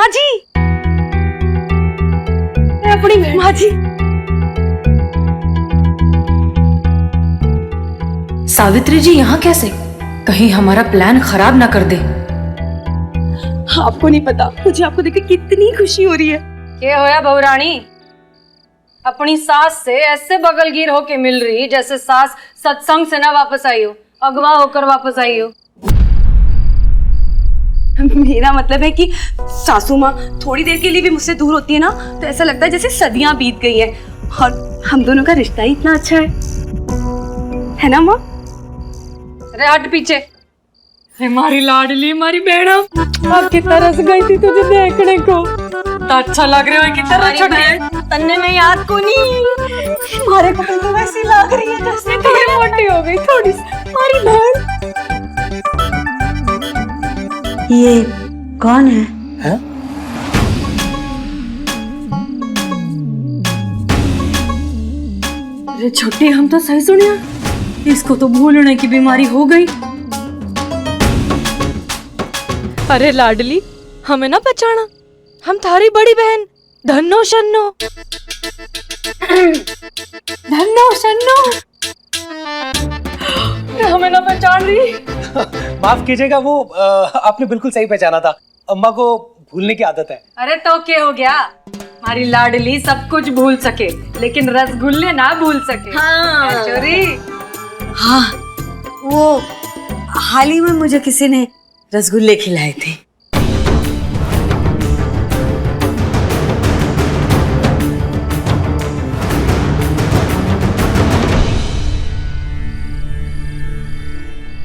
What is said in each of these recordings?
माँ जी, अपनी माँ जी। सावित्री जी यहाँ कैसे? कहीं हमारा प्लान खराब ना कर दे। आपको नहीं पता, मुझे आपको देख के कितनी खुशी हो रही है। क्या होया बहुरानी? अपनी सास से ऐसे बगलगीर होके मिल रही जैसे सास सत्संग से ना वापस आई हो, अगवा होकर वापस आई हो। मेरा मतलब है कि सासू माँ थोड़ी देर के लिए भी मुझसे दूर होती है ना तो ऐसा लगता है जैसे सदियां बीत गई हैं। और हम दोनों का रिश्ता ही इतना अच्छा है ना माँ? अरे हट पीछे। हमारी लाडली, हमारी बेड़ा, अब कितना रस गई थी तुझे देखने को। तो अच्छा लग रहा है, कितना अच्छा है। तन्ने में याद को नहीं, हमारे को तो वैसी लग रही है जैसे थोड़ी मोटी हो गई थोड़ी सी हमारी बहन। ये कौन है? हैं? अरे छोटी, हम तो सही सुनिया, इसको तो भूलने की बीमारी हो गई। अरे लाडली, हमें ना पहचाना, हम थारी बड़ी बहन धन्नो शन्नो। धन्नो शन्नो, हमें ना पहचान रही। माफ कीजिएगा, वो आपने बिल्कुल सही पहचाना था। अम्मा को भूलने की आदत है। अरे तो क्या हो गया, हमारी लाडली सब कुछ भूल सके लेकिन रसगुल्ले ना भूल सके। हाँ। चोरी। हाँ, वो हाल ही में मुझे किसी ने रसगुल्ले खिलाए थे।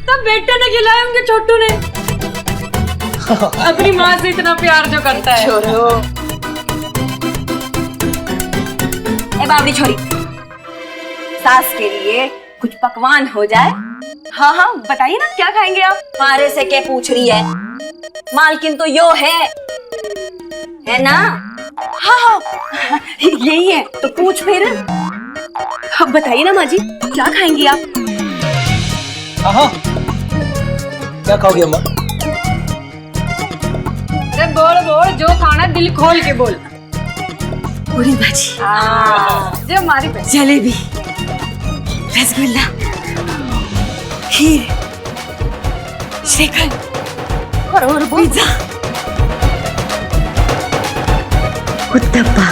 तब बेटे ने खिलाए होंगे छोटू ने। अपनी माँ से इतना प्यार जो करता है। छोड़ो। ए बावड़ी छोरी, सास के लिए कुछ पकवान हो जाए। हाँ हाँ बताइए ना, क्या खाएंगे आप? मारे से क्या पूछ रही है? मालकिन तो यो है ना? हाँ हाँ यही है तो पूछ फिर। अब बताइए ना माँ जी, क्या खाएंगी आप? हाँ, क्या खाओगी अम्मा? अरे बोल बोल, जो खाना दिल खोल के बोल। पूरी भाजी, जो हमारी बहन। जलेबी, रसगुल्ला, खीर, श्रीखंड और पिज्जा, उत्तप्पा।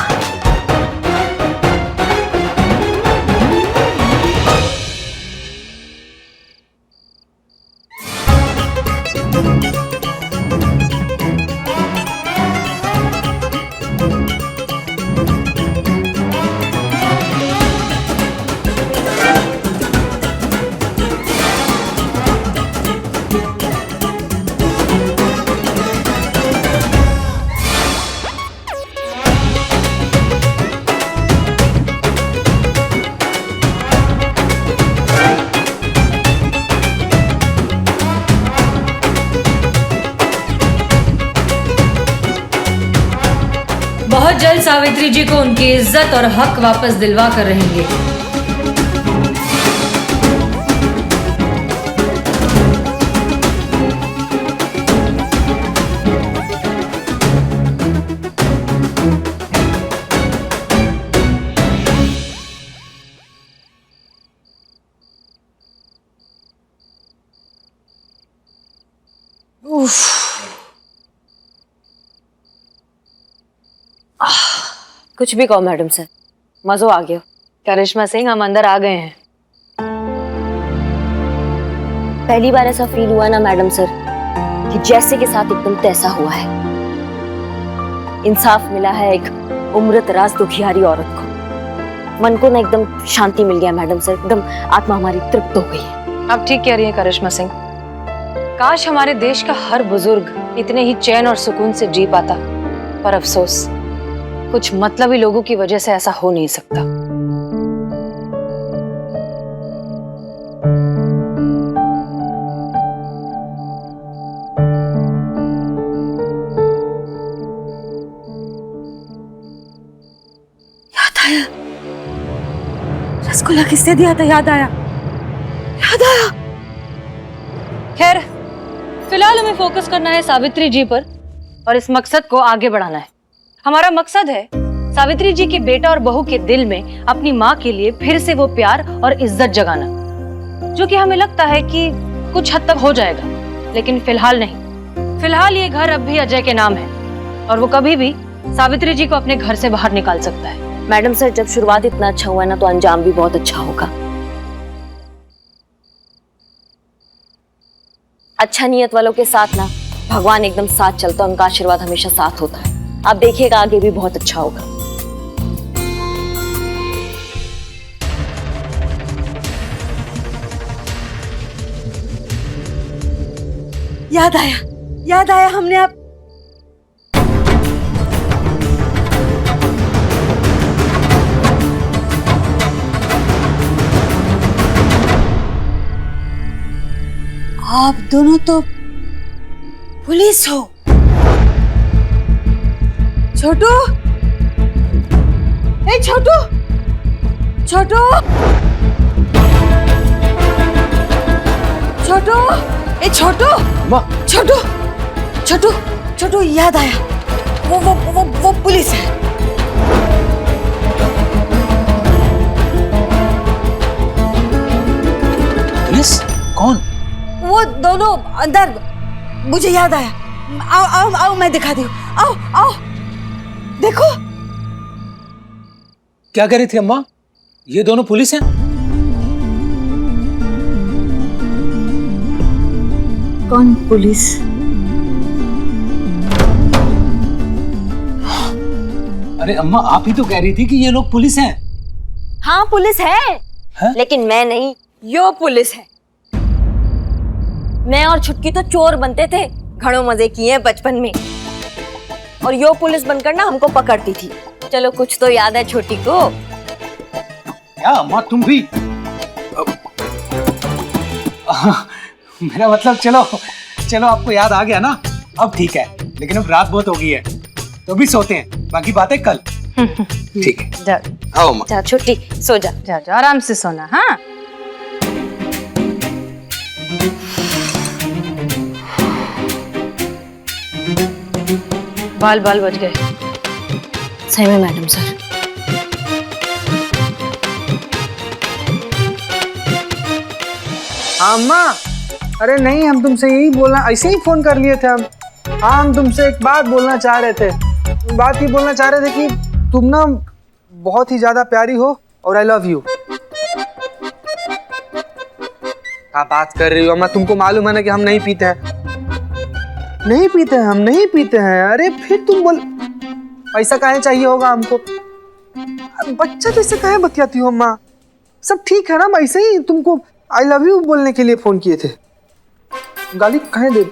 बहुत जल्द सावित्री जी को उनकी इज्जत और हक वापस दिलवा कर रहेंगे। कुछ भी कहो मैडम सर, मजो आ गया। करिश्मा सिंह, हम अंदर आ गए हैं। पहली बार ऐसा फील हुआ ना मैडम सर कि जैसे के साथ एकदम तैसा हुआ है। इंसाफ मिला है एक उम्रदराज दुखियारी औरत को। मन को ना एकदम शांति मिल गया मैडम सर, एकदम आत्मा हमारी तृप्त हो गई है। आप ठीक कह रही हैं करिश्मा सिंह। काश हमारे देश का हर बुजुर्ग इतने ही चैन और सुकून से जी पाता, पर अफसोस कुछ मतलबी लोगों की वजह से ऐसा हो नहीं सकता। याद आया, रसगुल्ला किसने दिया था? याद आया। खैर, फिलहाल हमें फोकस करना है सावित्री जी पर, और इस मकसद को आगे बढ़ाना है। हमारा मकसद है सावित्री जी के बेटा और बहू के दिल में अपनी माँ के लिए फिर से वो प्यार और इज्जत जगाना, जो कि हमें लगता है कि कुछ हद तक हो जाएगा, लेकिन फिलहाल नहीं। फिलहाल ये घर अब भी अजय के नाम है और वो कभी भी सावित्री जी को अपने घर से बाहर निकाल सकता है। मैडम सर, जब शुरुआत इतना अच्छा हुआ है ना, तो अंजाम भी बहुत अच्छा होगा। अच्छा नियत वालों के साथ ना भगवान एकदम साथ चलता है, उनका आशीर्वाद हमेशा साथ होता है। आप देखिएगा आगे भी बहुत अच्छा होगा। याद आया हमने आप दोनों तो पुलिस हो। छोटू, ए छोटू, छोटू, छोटू, ए छोटू, छोटू, छोटू, छोटू, याद आया, वो पुलिस है। पुलिस? कौन? वो दोनों अंदर, मुझे याद आया। आओ आओ आओ, मैं दिखाती हूँ। आओ आओ, देखो। क्या कह रही थी अम्मा? ये दोनों पुलिस हैं? कौन पुलिस? अरे अम्मा, आप ही तो कह रही थी कि ये लोग पुलिस हैं। हाँ पुलिस है, है? लेकिन मैं नहीं, यो पुलिस है। मैं और छुटकी तो चोर बनते थे, घड़ों मजे किए बचपन में, और यो पुलिस बनकर ना हमको पकड़ती थी। चलो कुछ तो याद है छोटी को। क्या अम्मा, तुम भी? मेरा मतलब, चलो चलो, आपको याद आ गया ना, अब ठीक है। लेकिन अब रात बहुत हो गई है, तो भी सोते हैं, बाकी बातें कल। ठीक है, जा आओ अम्मा। जा छोटी, सो जा। जा जा, आराम से सोना। हाँ, बाल बाल बच गए। सही में मैडम सर। हाँ अम्मा, अरे नहीं, हम तुमसे यही बोलना, ऐसे ही फोन कर लिए थे हम। हाँ, हम तुमसे एक बात बोलना चाह रहे थे। बात ये बोलना चाह रहे थे कि तुम ना बहुत ही ज्यादा प्यारी हो और आई लव यू। क्या बात कर रही हो अम्मा? तुमको मालूम है ना कि हम नहीं पीते हैं। नहीं पीते हैं, हम नहीं पीते हैं। अरे फिर तुम बोल, पैसा काहे चाहिए होगा हमको? बच्चा जैसे काहे बतियाती हो अम्मा? सब ठीक है ना? ऐसे ही तुमको आई लव यू बोलने के लिए फोन किए थे। गाली काहे दे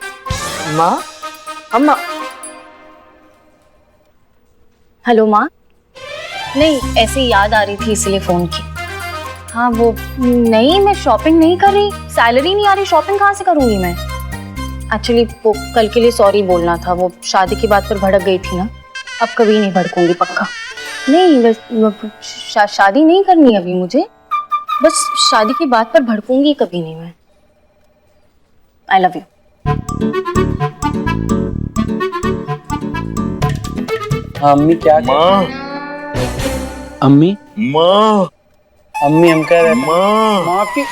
माँ? अम्मा। हेलो माँ। नहीं, ऐसे ही याद आ रही थी इसलिए फोन की। हाँ वो नहीं, मैं शॉपिंग नहीं कर रही, सैलरी नहीं आ रही, शॉपिंग कहाँ से करूँगी मैं? एक्चुअली वो कल के लिए सॉरी बोलना था, वो शादी की बात पर भड़क गई थी ना। अब कभी नहीं भड़कूंगी पक्का। नहीं बस शादी नहीं करनी अभी मुझे, बस शादी की बात पर भड़कूंगी कभी नहीं मैं। I love you. अम्मी क्या माँ, अम्मी माँ, अम्मी हम कह रहे थे माँ की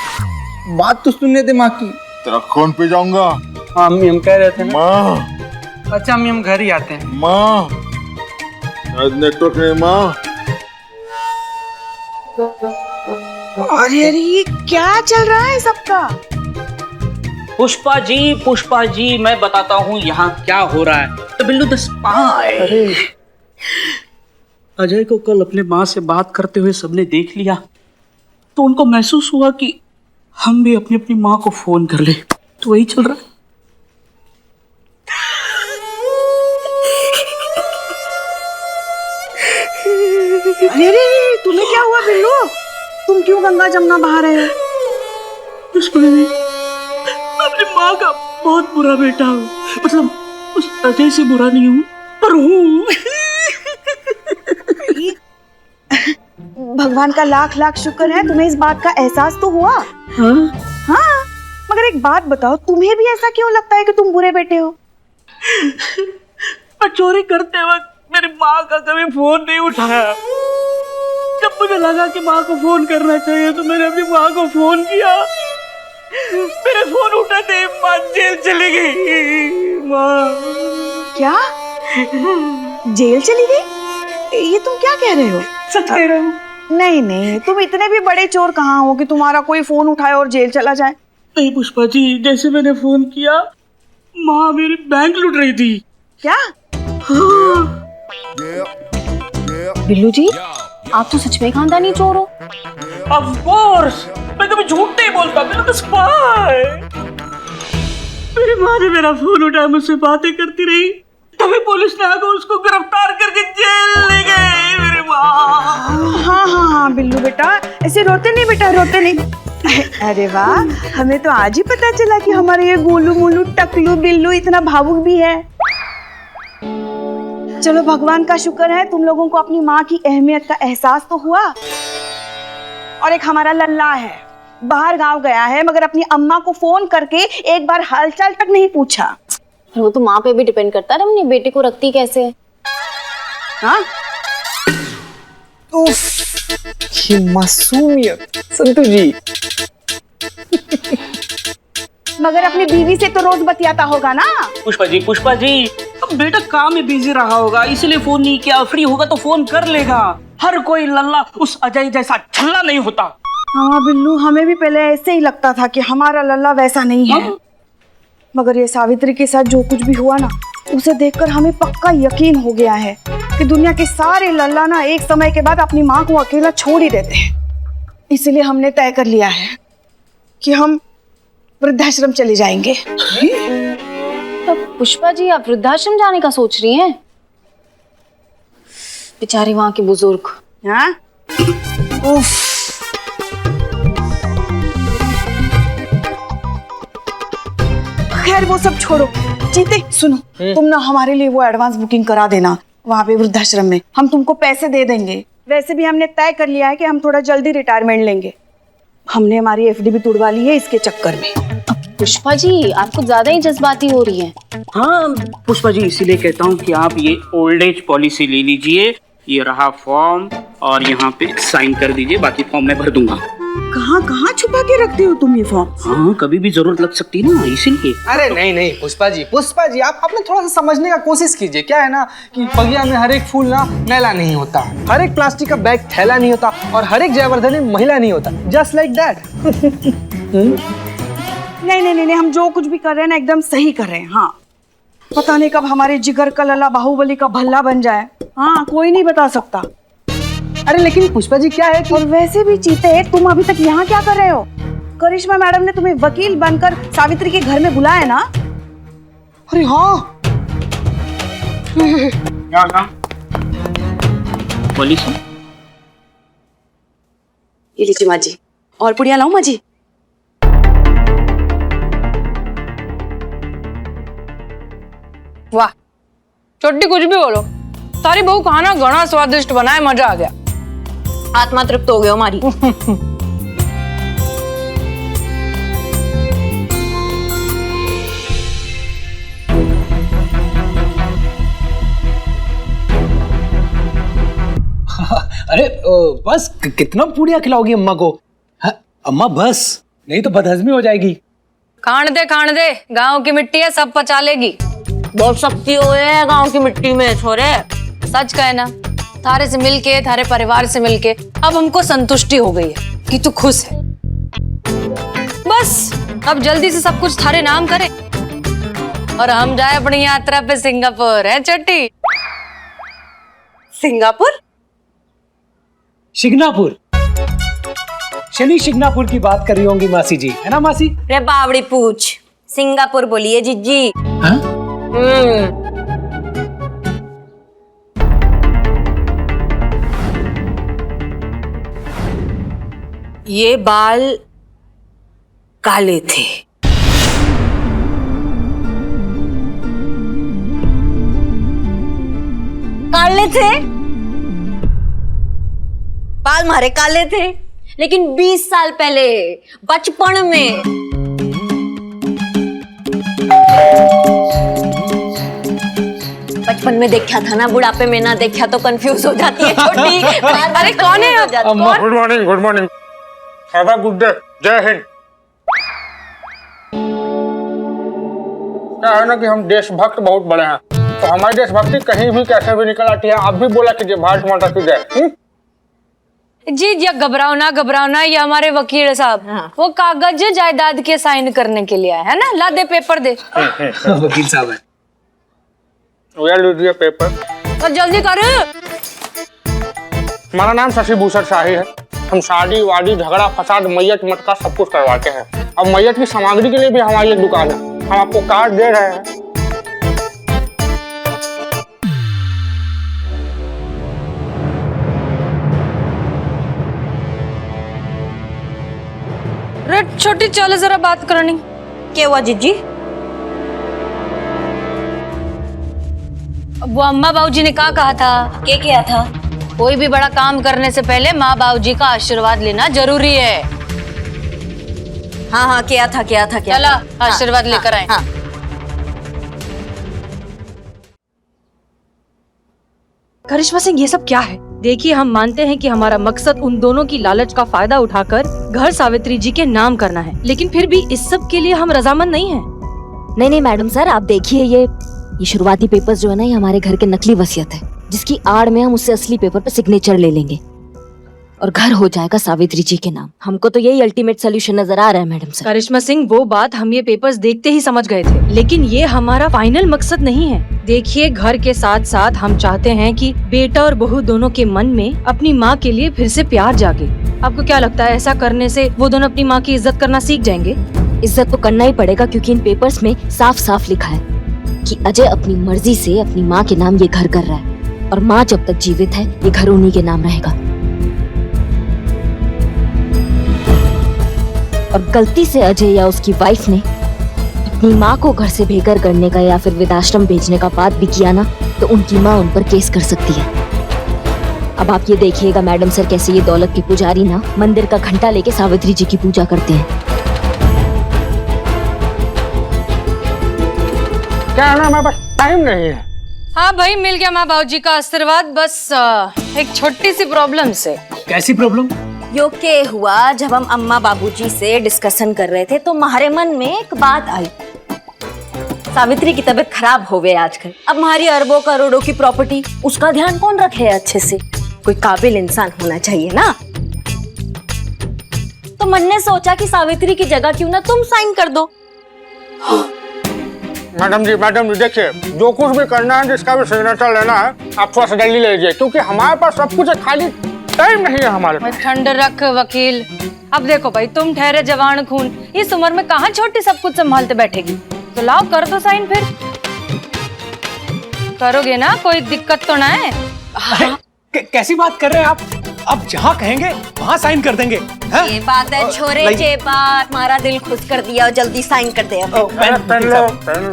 बात तो सुनने थे माँ की। तेरा खून पे जाऊंगा। हाँ अम्मी हम कह रहे थे ना। माँ, अच्छा अम्मी हम घर ही आते हैं। माँ, शायद नेटवर्क नहीं। माँ, अरे अरे, ये क्या चल रहा है सबका? पुष्पा जी, मैं बताता हूँ यहाँ क्या हो रहा है। तो बिल्लू द स्पाई। अजय को कल अपने माँ से बात करते हुए सबने देख लिया, तो उनको महसूस हुआ कि हम भी अपनी अपनी माँ को फोन कर ले। तो वही चल रहा है। अरे अरे, तुम्हें क्या हुआ बिल्लू? तुम क्यों गंगा जमुना बहा रहे हो? अपनी माँ का बहुत बुरा बेटा हूँ, मतलब उस अजय से बुरा नहीं हूँ, पर हूँ। भगवान का लाख लाख शुक्र है तुम्हें इस बात का एहसास तो हुआ। हाँ, मगर एक बात बताओ, तुम्हें भी ऐसा क्यों लगता है कि तुम बुरे बेटे हो? मैं चोरी करते वक्त मेरी माँ का कभी फोन नहीं उठाया। जब मुझे लगा कि माँ को फोन करना चाहिए तो मैंने अपनी माँ को फोन किया। मेरे फोन उठाते ही माँ जेल चली गई। माँ क्या? जेल चली गई? ये तुम क्या कह रहे हो? सच कह रहा हूँ। नहीं नहीं, तुम इतने भी बड़े चोर कहाँ हो कि तुम्हारा कोई फोन उठाए और जेल चला जाए। नहीं पुष्पा जी, जैसे मैंने फोन किया माँ मेरी बैंक लूट रही थी। क्या? बिल्लू जी, आप तो सच में खानदानी चोर हो। ऑफ कोर्स, मैं कभी झूठ नहीं बोलता। मेरा तो स्पाई। मेरी माँ ने मेरा फोन उठाया, मुझसे बातें करती रही, तभी पुलिस ने आकर उसको गिरफ्तार करके जेल ले गई। मेरी माँ। हाँ हाँ हाँ बिल्लू बेटा, ऐसे रोते नहीं बेटा, रोते नहीं। अरे वाह, हमें तो आज ही पता चला कि हमारे ये गोलू मोलू टकलू बिल्लू इतना भावुक भी है। चलो भगवान का शुक्र है तुम लोगों को अपनी माँ की अहमियत का एहसास तो हुआ। और एक हमारा लल्ला है, बाहर गांव गया है मगर अपनी अम्मा को फोन करके एक बार हालचाल तक नहीं पूछा। वो तो माँ पे भी डिपेंड करता है, अपने बेटे को रखती कैसे है। हाँ? ये मासूमियत संतु जी। मगर अपनी बीवी से तो रोज बतियाता होगा ना। पुष्पा जी, अब बेटा काम में बिजी रहा होगा इसलिए फोन नहीं किया। फ्री होगा तो फोन कर लेगा। हर कोई लल्ला उस अजय जैसा छल्ला नहीं होता। हाँ बिल्लू, हमें भी पहले ऐसे ही लगता था कि हमारा लल्ला वैसा नहीं है। मगर ये सावित्री के साथ जो कुछ भी हुआ ना, उसे देखकर हमें पक्का यकीन हो गया है कि दुनिया के सारे लल्ला ना एक समय के बाद अपनी माँ को अकेला छोड़ ही देते हैं। इसलिए हमने तय कर लिया है कि हम वृद्धाश्रम चले जाएंगे। तो पुष्पा जी, आप वृद्धाश्रम जाने का सोच रही हैं? बेचारे वहां के बुजुर्ग। हाँ? उफ। खैर वो सब छोड़ो। जीते सुनो, तुम ना हमारे लिए वो एडवांस बुकिंग करा देना वहाँ पे वृद्धाश्रम में। हम तुमको पैसे दे देंगे। वैसे भी हमने तय कर लिया है कि हम थोड़ा जल्दी रिटायरमेंट लेंगे। हमने हमारी एफडी भी तुड़वा ली है इसके चक्कर में। पुष्पा जी, आप कुछ ज्यादा ही जज्बाती हो रही हैं। हाँ पुष्पा जी, इसीलिए कहता हूँ कि आप ये ओल्ड एज पॉलिसी ले लीजिए। ये रहा फॉर्म और यहाँ पे साइन कर दीजिए, बाकी फॉर्म मैं भर दूंगा। कहाँ कहाँ छुपा के रखते हो तुम ये फॉर्म? हाँ, कभी भी जरूरत लग सकती है ना, इसीलिए। अरे नहीं पुष्पा जी, आप अपने थोड़ा सा समझने का कोशिश कीजिए। क्या है ना कि बगिया में हर एक फूल ना मैला नहीं होता, हर एक प्लास्टिक का बैग थैला नहीं होता और हर एक जयवर्धनी महिला नहीं होता। Just like that. नहीं, हम जो कुछ भी कर रहे हैं ना एकदम सही कर रहे हैं। हाँ, पता नहीं कब हमारे जिगर का लल्ला बाहुबली का भल्ला बन जाए। हाँ, कोई नहीं बता सकता। अरे लेकिन पुष्पा जी क्या है कि... और वैसे भी चीते, तुम अभी तक यहाँ क्या कर रहे हो? करिश्मा मैडम ने तुम्हें वकील बनकर सावित्री के घर में बुलाया ना? अरे हाँ, बोली। ये लीजिए माँ जी, और पुड़िया लाऊं माँ जी? वाह छोटी, कुछ भी बोलो, तारी बहू खाना घना स्वादिष्ट बनाए, मजा आ गया। आत्मा तृप्त हो गया हमारी। अरे बस कितना पूड़िया खिलाओगी अम्मा को? हाँ, अम्मा बस, नहीं तो बदहजमी हो जाएगी। खान दे, गांव की मिट्टी है, सब पचा लेगी। बहुत शक्ति है गांव की मिट्टी में छोरे। सच कहे ना, थारे से मिलके, थारे परिवार से मिलके अब हमको संतुष्टि हो गई है कि तू खुश है। बस अब जल्दी से सब कुछ थारे नाम करे और हम जाए अपनी यात्रा पे सिंगापुर। है छोटी? सिंगापुर? शिग्नापुर, शनि शिग्नापुर की बात कर रही होंगी मासी जी, है ना मासी? रे बावड़ी पूछ, सिंगापुर बोलिए जीजी। हाँ? ये बाल काले थे। काले थे? बाल मारे काले थे, लेकिन 20 साल पहले बचपन में बचपन में देखा था ना, बुढ़ापे में ना देखा तो कंफ्यूज हो जाती है छोटी। अरे कौन है आप? कौन? Good morning, good morning, have a good day, जय हिंद। क्या है ना कि हम देशभक्त बहुत बड़े हैं, तो हमारी देशभक्ति कहीं भी कैसे भी निकल आती है। आप भी बोला कीजिए भारत माता की जय। जी जी, घबराओ ना, ये हमारे वकील साहब, वो कागज जायदाद के साइन करने के लिए आए है ना। ला दे पेपर दे। वकील साहब है। ये लीजिए पेपर। और जल्दी कर। हमारा नाम शशि भूषण शाही है। हम शादी वादी झगड़ा फसाद मैयत मटका सब कुछ करवाते हैं। अब मैयत की सामग्री के लिए भी हमारी एक दुकान है, हम आपको कार्ड दे रहे हैं। रेड छोटी चलो जरा बात करनी। क्या हुआ जीजी? वो अम्मा बाबूजी ने क्या कहा था? क्या किया था? कोई भी बड़ा काम करने से पहले माँ बाबूजी का आशीर्वाद लेना जरूरी है। हाँ हाँ, क्या था? चला आशीर्वाद लेकर आए। हाँ। करिश्मा सिंह, ये सब क्या है? देखिए, हम मानते हैं कि हमारा मकसद उन दोनों की लालच का फायदा उठाकर घर सावित्री जी के नाम करना है, लेकिन फिर भी इस सब के लिए हम रजामंद नहीं हैं। नहीं मैडम सर, आप देखिए ये शुरुआती पेपर्स जो है ना, ये हमारे घर के नकली वसीयत है, जिसकी आड़ में हम उससे असली पेपर पे सिग्नेचर ले लेंगे और घर हो जाएगा सावित्री जी के नाम। हमको तो यही अल्टीमेट सोल्यूशन नजर आ रहा है मैडम सर। करिश्मा सिंह, वो बात हम ये पेपर्स देखते ही समझ गए थे, लेकिन ये हमारा फाइनल मकसद नहीं है। देखिए, घर के साथ साथ हम चाहते हैं कि बेटा और बहू दोनों के मन में अपनी माँ के लिए फिर से प्यार जागे। आपको क्या लगता है, ऐसा करने से वो दोनों अपनी माँ की इज्जत करना सीख जाएंगे? इज्जत तो करना ही पड़ेगा, क्योंकि इन पेपर्स में साफ साफ लिखा है कि अजय अपनी मर्जी से अपनी माँ के नाम ये घर कर रहा है और माँ जब तक जीवित है ये घर उन्हीं के नाम रहेगा। और गलती से अजय या उसकी वाइफ ने अपनी माँ को घर से बेघर करने का या फिर वृद्धाश्रम भेजने का बात भी किया ना, तो उनकी माँ उन पर केस कर सकती है। अब आप ये देखिएगा मैडम सर, कैसे ये दौलत के पुजारी ना मंदिर का घंटा लेके सावित्री जी की पूजा करते हैं। क्या है ना, हमारे पास टाइम नहीं है। हाँ भाई, मिल गया माँ बाबूजी का आशीर्वाद, बस एक छोटी सी प्रॉब्लम से। कैसी प्रॉब्लम? यो के हुआ, जब हम अम्मा बाबूजी से डिस्कशन कर रहे थे तो हमारे मन में एक बात आई। सावित्री की तबीयत खराब हो गई आजकल, अब हमारी अरबों करोड़ों की प्रॉपर्टी, उसका ध्यान कौन रखे अच्छे से? कोई काबिल इंसान होना चाहिए ना। तो मन ने सोचा कि सावित्री की जगह क्यों ना तुम साइन कर दो। मैडम जी देखिए, जो कुछ भी करना है, जिसका भी सिग्नेचर लेना है, आप थोड़ा सा जल्दी ले लीजिए, क्योंकि हमारे पास सब कुछ है, खाली टाइम नहीं है हमारे पास। ठंड रख वकील। अब देखो भाई, तुम ठहरे जवान खून, इस उम्र में कहाँ छोटी सब कुछ संभालते बैठेगी। तो लाओ कर दो साइन, फिर करोगे ना, कोई दिक्कत तो ना है। कैसी बात कर रहे हैं आप? अब जहाँ कहेंगे वहाँ साइन कर देंगे। ये बात है छोरे, ये बात हमारा दिल खुश कर दिया, और जल्दी साइन कर दे। पेन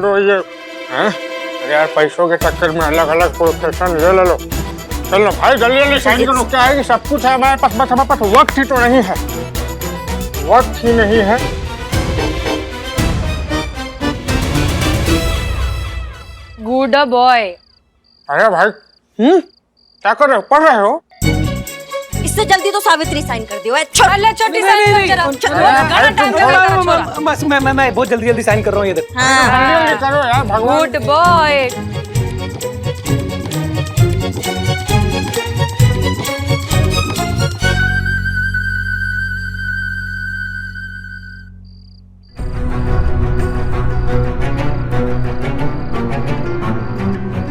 लो ये। अरे यार, पैसों के चक्कर में अलग अलग प्रोफेशन ले लो। चलो भाई, जल्दी साइन करो। क्या है कि सब कुछ है हमारे पास, बस हमारे पास वक्त ही तो नहीं है, वक्त ही नहीं है। Good boy. अरे भाई, क्या कर रहे हो? पढ़ रहे हो? इससे जल्दी तो सावित्री साइन कर दियो। छोटी साइन कर। बस मैं बहुत जल्दी साइन कर रहा हूँ। ये देखो। जल्दी करो यार, भगवान। Good boy.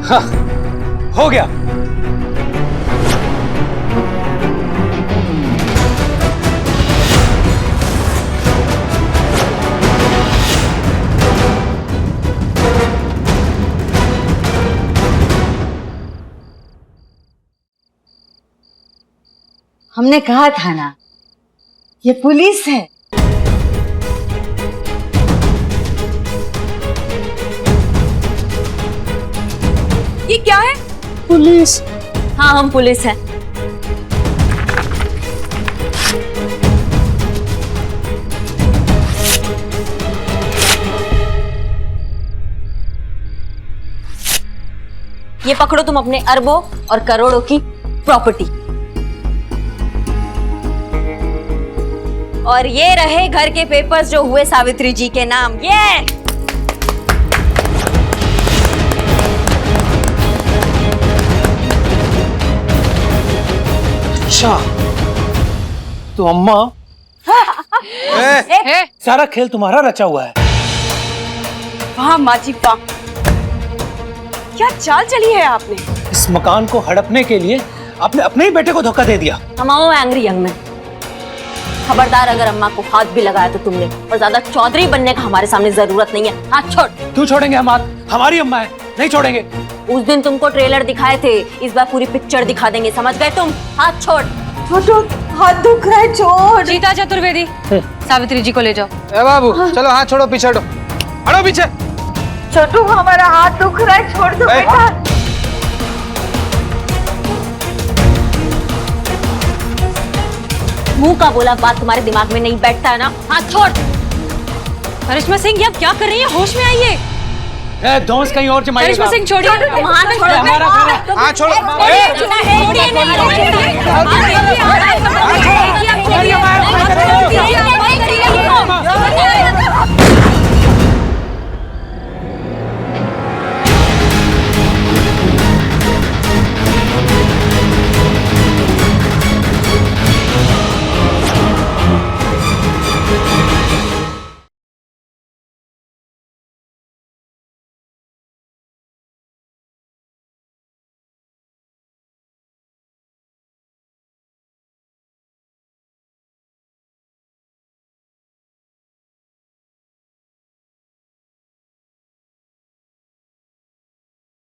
हाँ, हो गया। हमने कहा था ना, ये पुलिस है। ये क्या है? पुलिस? हाँ, हम पुलिस हैं। ये पकड़ो तुम अपने अरबों और करोड़ों की प्रॉपर्टी। और ये रहे घर के पेपर्स जो हुए सावित्री जी के नाम। ये अच्छा, तो अम्मा सारा खेल तुम्हारा रचा हुआ है। वाह माँ जी वाह, क्या चाल चली है आपने। इस मकान को हड़पने के लिए आपने अपने ही बेटे को धोखा दे दिया। हमाओ एंग्री यंग मैन, खबरदार अगर अम्मा को हाथ भी लगाया तो तुमने, और ज्यादा चौधरी बनने का हमारे सामने जरूरत नहीं है। हाथ छोड़। क्यों छोड़ेंगे हम हाथ? हमारी अम्मा है, नहीं छोड़ेंगे। उस दिन तुमको ट्रेलर दिखाए थे, इस बार पूरी पिक्चर दिखा देंगे, समझ गए तुम? हाथ छोड़। छोटू हाथ दुख रहा है, छोड़। जीता चतुर्वेदी, सावित्री जी को ले जाओ। ए बाबू चलो हाथ छोड़ो, पीछे हटो, हटो पीछे। छोटू हमारा हाथ दुख रहा है, छोड़ दो बेटा। मुंह का बोला बात तुम्हारे दिमाग में नहीं बैठता है ना? हाथ छोड़। करिश्मा सिंह, ये आप क्या कर रही हैं? होश में आइए। दोस्त कहीं और जमाइएगा। करिश्मा सिंह छोड़िए। हाथ छोड़ो। हमारा घर है। हाथ छोड़ो। छोड़िए।